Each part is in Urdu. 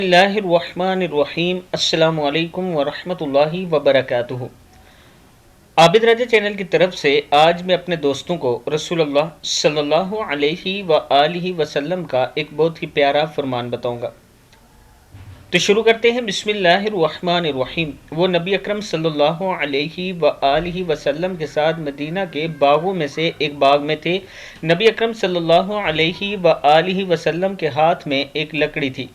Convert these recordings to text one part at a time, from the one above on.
اللہ الرحمن الرحیم السلام علیکم ورحمۃ اللہ وبرکاتہ۔ عابد راجہ چینل کی طرف سے آج میں اپنے دوستوں کو رسول اللہ صلی اللہ علیہ وآلہ وسلم کا ایک بہت ہی پیارا فرمان بتاؤں گا۔ تو شروع کرتے ہیں۔ بسم اللہ الرحمن الرحیم۔ وہ نبی اکرم صلی اللہ علیہ وآلہ وسلم کے ساتھ مدینہ کے باغوں میں سے ایک باغ میں تھے۔ نبی اکرم صلی اللہ علیہ وآلہ وسلم کے ہاتھ میں ایک لکڑی تھی۔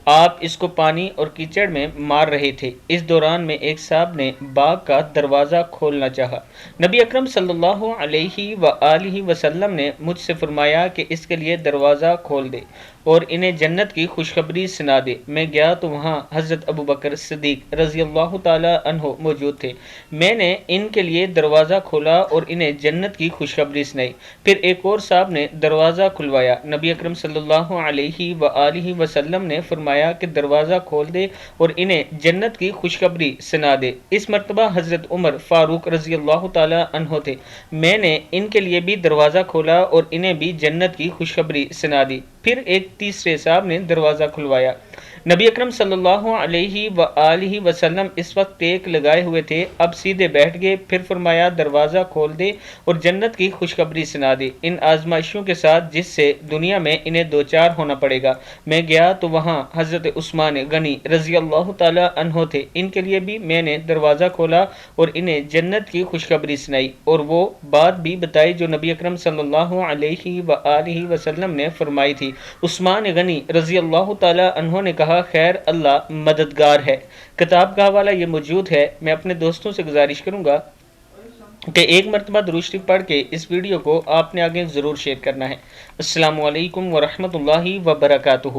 آپ اس کو پانی اور کیچڑ میں مار رہے تھے۔ اس دوران میں ایک صاحب نے باغ کا دروازہ کھولنا چاہا۔ نبی اکرم صلی اللہ علیہ وآلہ وسلم نے مجھ سے فرمایا کہ اس کے لیے دروازہ کھول دے اور انہیں جنت کی خوشخبری سنا دے۔ میں گیا تو وہاں حضرت ابوبکر صدیق رضی اللہ تعالی عنہ موجود تھے۔ میں نے ان کے لیے دروازہ کھولا اور انہیں جنت کی خوشخبری سنائی۔ پھر ایک اور صاحب نے دروازہ کھلوایا۔ نبی اکرم صلی اللہ علیہ وآلہ وسلم نے فرمایا کہ دروازہ کھول دے اور انہیں جنت کی خوشخبری سنا دے۔ اس مرتبہ حضرت عمر فاروق رضی اللہ تعالی عنہ تھے۔ میں نے ان کے لیے بھی دروازہ کھولا اور انہیں بھی جنت کی خوشخبری سنا دی۔ پھر ایک تیسرے صاحب نے دروازہ کھلوایا۔ نبی اکرم صلی اللہ علیہ وآلہ وسلم اس وقت ٹیک لگائے ہوئے تھے، اب سیدھے بیٹھ گئے۔ پھر فرمایا دروازہ کھول دے اور جنت کی خوشخبری سنا دے ان آزمائشوں کے ساتھ جس سے دنیا میں انہیں دوچار ہونا پڑے گا۔ میں گیا تو وہاں حضرت عثمان غنی رضی اللہ تعالی عنہ تھے۔ ان کے لیے بھی میں نے دروازہ کھولا اور انہیں جنت کی خوشخبری سنائی اور وہ بات بھی بتائی جو نبی اکرم صلی اللہ علیہ وآلہ وسلم نے فرمائی تھی۔ عثمان غنی رضی اللہ تعالی عنہ نے کہا خیر اللہ مددگار ہے۔ کتاب کا حوالہ یہ موجود ہے۔ میں اپنے دوستوں سے گزارش کروں گا کہ ایک مرتبہ درود شریف پڑھ کے اس ویڈیو کو آپ نے آگے ضرور شیئر کرنا ہے۔ السلام علیکم ورحمۃ اللہ وبرکاتہ۔